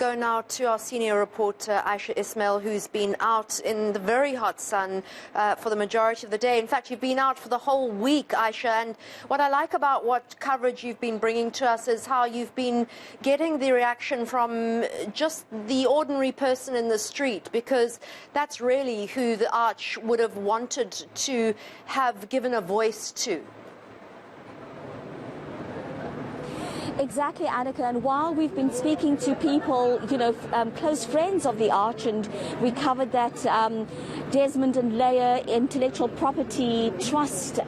go now to our senior reporter, Ayesha Ismail, who's been out in the very hot sun for the majority of the day. In fact, you've been out for the whole week, Ayesha, and what I like about what coverage you've been bringing to us is how you've been getting the reaction from just the ordinary person in the street, because that's really who the Arch would have wanted to have given a voice to. Exactly, Annika, and while we've been speaking to people, close friends of the Arch, and we covered that Desmond and Leah Intellectual Property Trust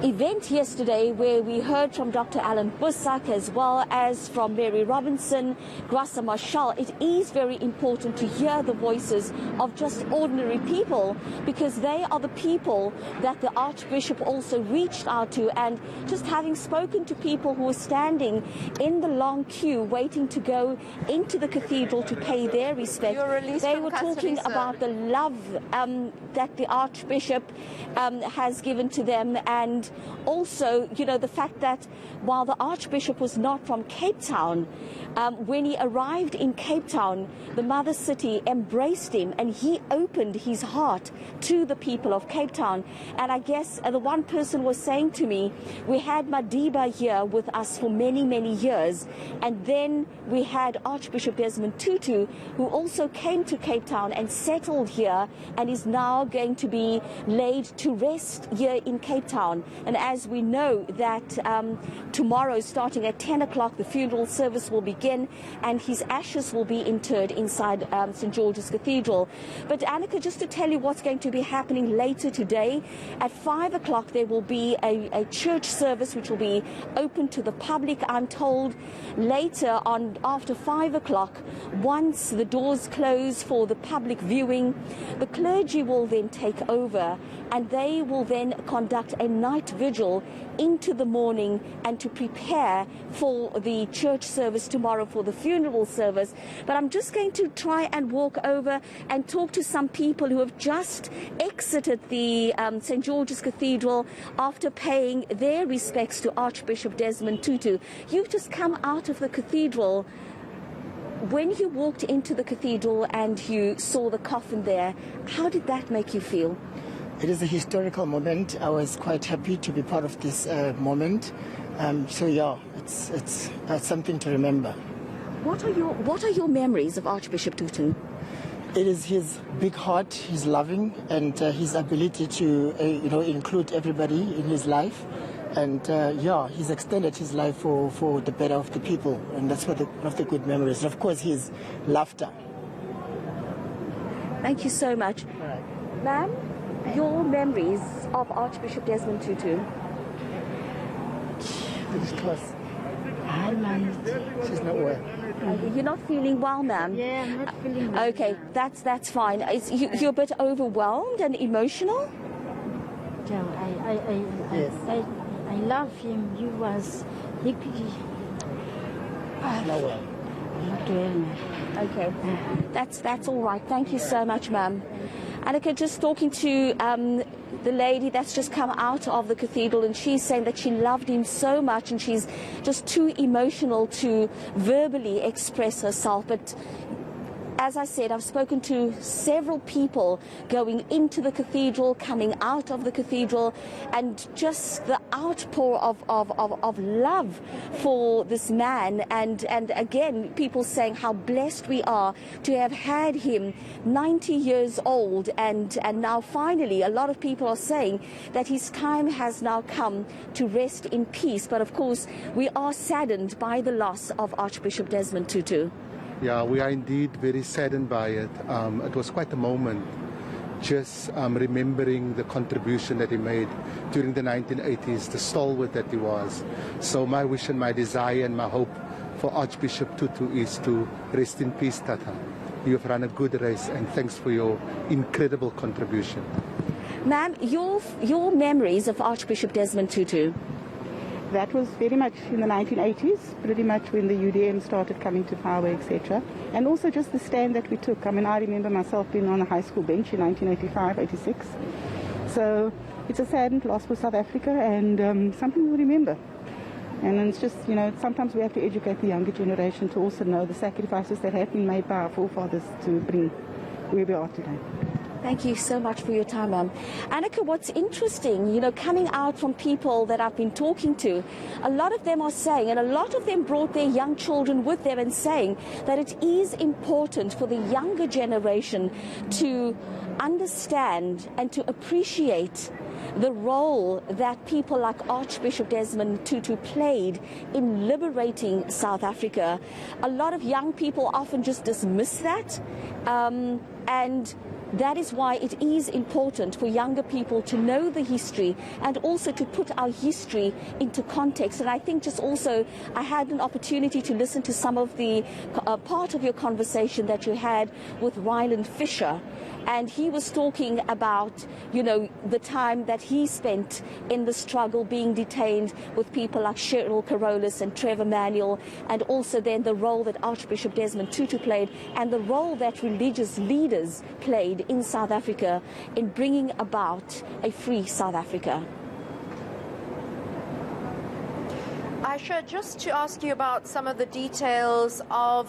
event yesterday, where we heard from Dr. Alan Bussack as well as from Mary Robinson, Graça Marshall. It is very important to hear the voices of just ordinary people, because they are the people that the Archbishop also reached out to. And just having spoken to people who were standing in the long queue waiting to go into the cathedral to pay their respect, they were talking about the love that the Archbishop has given to them, and also, the fact that while the Archbishop was not from Cape Town, when he arrived in Cape Town, the mother city embraced him and he opened his heart to the people of Cape Town. And I guess the one person was saying to me, we had Madiba here with us for many, many years, and then we had Archbishop Desmond Tutu, who also came to Cape Town and settled here and is now going to be laid to rest here in Cape Town. And as we know that tomorrow, starting at 10 o'clock, the funeral service will begin and his ashes will be interred inside St. George's Cathedral. But Annika, just to tell you what's going to be happening later today, at 5 o'clock there will be a church service which will be open to the public, I'm told. Later on, after 5 o'clock, once the doors close for the public viewing, the clergy will then take over and they will then conduct a night vigil into the morning and to prepare for the church service tomorrow, for the funeral service. But I'm just going to try and walk over and talk to some people who have just exited the St. George's Cathedral after paying their respects to Archbishop Desmond Tutu. You've just come out of the cathedral. When you walked into the cathedral and you saw the coffin there, how did that make you feel? It is a historical moment. I was quite happy to be part of this moment. So yeah, it's something to remember. What are your memories of Archbishop Tutu? It is his big heart, his loving, and his ability to include everybody in his life. And yeah, he's extended his life for the better of the people, and that's one of the good memories. And of course, his laughter. Thank you so much. All right. Ma'am, your memories of Archbishop Desmond Tutu? It's close. She's not well. You're not feeling well, ma'am? Yeah, I'm not feeling well. Okay, that's fine. You're a bit overwhelmed and emotional? Joe, I love him. He Not well. Okay, that's all right. Thank you so much, ma'am. Annika, just talking to the lady that's just come out of the cathedral, and she's saying that she loved him so much and she's just too emotional to verbally express herself. But as I said, I've spoken to several people going into the cathedral, coming out of the cathedral, and just the outpour of love for this man. And again, people saying how blessed we are to have had him 90 years old. And now finally, a lot of people are saying that his time has now come to rest in peace. But of course, we are saddened by the loss of Archbishop Desmond Tutu. Yeah, we are indeed very saddened by it. It was quite a moment, just remembering the contribution that he made during the 1980s, the stalwart that he was. So my wish and my desire and my hope for Archbishop Tutu is to rest in peace, Tata. You have run a good race, and thanks for your incredible contribution. Ma'am, your memories of Archbishop Desmond Tutu? That was very much in the 1980s, pretty much when the UDM started coming to power, etc. And also just the stand that we took. I mean, I remember myself being on a high school bench in 1985, 86. So it's a saddened loss for South Africa, and something we'll remember. And it's just, you know, sometimes we have to educate the younger generation to also know the sacrifices that have been made by our forefathers to bring where we are today. Thank you so much for your time, ma'am. Annika, what's interesting, you know, coming out from people that I've been talking to, a lot of them are saying, and a lot of them brought their young children with them and saying that it is important for the younger generation to understand and to appreciate the role that people like Archbishop Desmond Tutu played in liberating South Africa. A lot of young people often just dismiss that, and that is why it is important for younger people to know the history and also to put our history into context. And I think just also I had an opportunity to listen to some of the part of your conversation that you had with Ryland Fisher. And he was talking about, you know, the time that he spent in the struggle being detained with people like Cheryl Carolus and Trevor Manuel, and also then the role that Archbishop Desmond Tutu played and the role that religious leaders played in South Africa in bringing about a free South Africa. Ayesha, just to ask you about some of the details of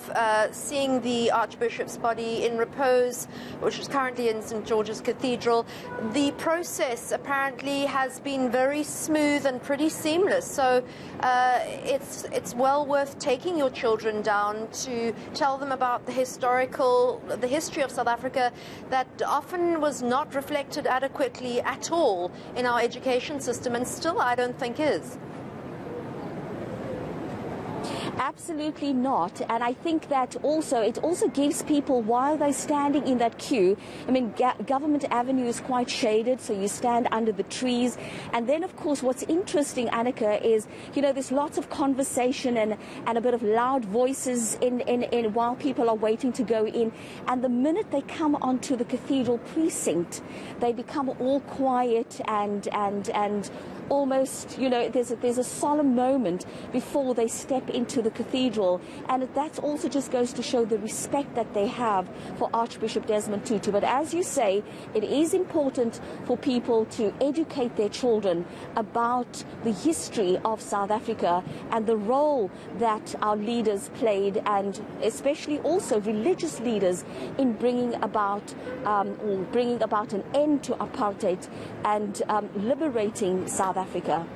seeing the Archbishop's body in repose, which is currently in St. George's Cathedral. The process apparently has been very smooth and pretty seamless, so it's well worth taking your children down to tell them about the history of South Africa that often was not reflected adequately at all in our education system, and still I don't think is. Absolutely not. And I think that also it also gives people, while they're standing in that queue, I mean, Government Avenue is quite shaded, so you stand under the trees. And then, of course, what's interesting, Annika, is, you know, there's lots of conversation and a bit of loud voices in while people are waiting to go in. And the minute they come onto the cathedral precinct, they become all quiet and almost, you know, there's a solemn moment before they step into the cathedral, and that also just goes to show the respect that they have for Archbishop Desmond Tutu. But as you say, it is important for people to educate their children about the history of South Africa and the role that our leaders played, and especially also religious leaders, in bringing about an end to apartheid and liberating South Africa.